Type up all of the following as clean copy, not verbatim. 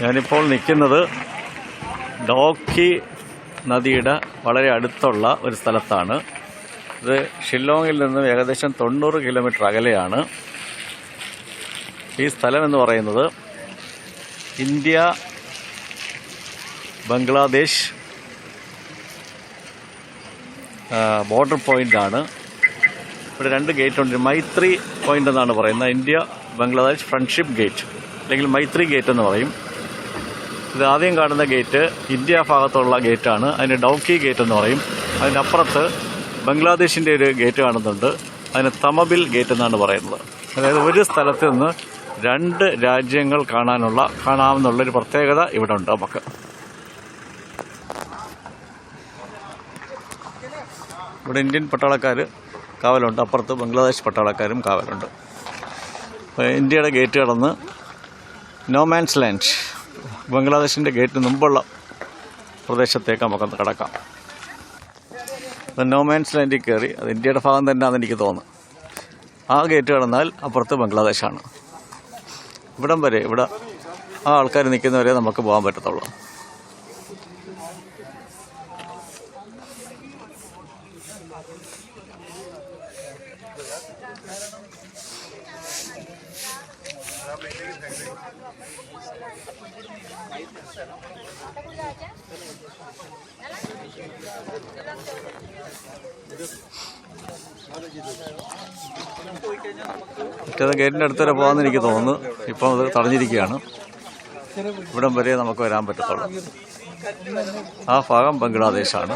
ഞാനിപ്പോൾ നിൽക്കുന്നത് ഡോക്കി നദിയുടെ വളരെ അടുത്തുള്ള ഒരു സ്ഥലത്താണ്. ഇത് ഷില്ലോങ്ങിൽ നിന്നും ഏകദേശം 90 കിലോമീറ്റർ അകലെയാണ്. ഈ സ്ഥലം എന്ന് പറയുന്നത് ഇന്ത്യ ബംഗ്ലാദേശ് ബോർഡർ പോയിൻ്റാണ്. ഇവിടെ 2 ഗേറ്റുണ്ട്. മൈത്രി പോയിൻ്റ് എന്നാണ് പറയുന്നത്. ഇന്ത്യ ബംഗ്ലാദേശ് ഫ്രണ്ട്ഷിപ്പ് ഗേറ്റ് അല്ലെങ്കിൽ മൈത്രി ഗേറ്റ് എന്ന് പറയും. ഇത് ആദ്യം കാണുന്ന ഗേറ്റ് ഇന്ത്യ ഭാഗത്തുള്ള ഗേറ്റാണ്. അതിന് ഡൗക്കി ഗേറ്റ് എന്ന് പറയും. അതിനപ്പുറത്ത് ബംഗ്ലാദേശിൻ്റെ ഒരു ഗേറ്റ് കാണുന്നുണ്ട്. അതിന് തമബിൽ ഗേറ്റ് എന്നാണ് പറയുന്നത്. അതായത് ഒരു സ്ഥലത്ത് നിന്ന് 2 രാജ്യങ്ങൾ കാണാവുന്നുള്ളൊരു പ്രത്യേകത ഇവിടെ ഉണ്ട്. നമുക്ക് ഇവിടെ ഇന്ത്യൻ പട്ടാളക്കാർ കാവലുണ്ട്, അപ്പുറത്ത് ബംഗ്ലാദേശ് പട്ടാളക്കാരും കാവലുണ്ട്. ഇന്ത്യയുടെ ഗേറ്റ് കടന്ന് നോമാൻസ് ലാൻഡ്, ബംഗ്ലാദേശിൻ്റെ ഗേറ്റിന് മുമ്പുള്ള പ്രദേശത്തേക്ക് നമുക്കൊന്ന് കടക്കാം. നോമാൻസ് ലാൻഡിൽ കയറി, അത് ഇന്ത്യയുടെ ഭാഗം തന്നെയാണെന്ന് എനിക്ക് തോന്നുന്നു. ആ ഗേറ്റ് കടന്നാൽ അപ്പുറത്ത് ബംഗ്ലാദേശാണ്. ഇവിടം വരെ, ഇവിടെ ആ ആൾക്കാർ നിൽക്കുന്നവരെ നമുക്ക് പോകാൻ പറ്റത്തുള്ളൂ. മറ്റേത് ഗേറ്റിൻ്റെ അടുത്ത് വരെ പോകാമെന്ന് എനിക്ക് തോന്നുന്നു. ഇപ്പം അത് തടഞ്ഞിരിക്കുകയാണ്. ഇവിടം വരെ നമുക്ക് വരാൻ പറ്റത്തുള്ളൂ. ആ ഭാഗം ബംഗ്ലാദേശാണ്.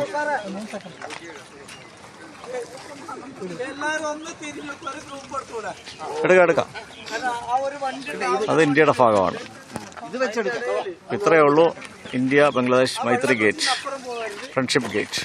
എടുക്കാം. അത് ഇന്ത്യയുടെ ഭാഗമാണ്. ഇത്രയേ ഉള്ളൂ ഇന്ത്യ ബംഗ്ലാദേശ് മൈത്രി ഗേറ്റ്, ഫ്രണ്ട്ഷിപ്പ് ഗേറ്റ്.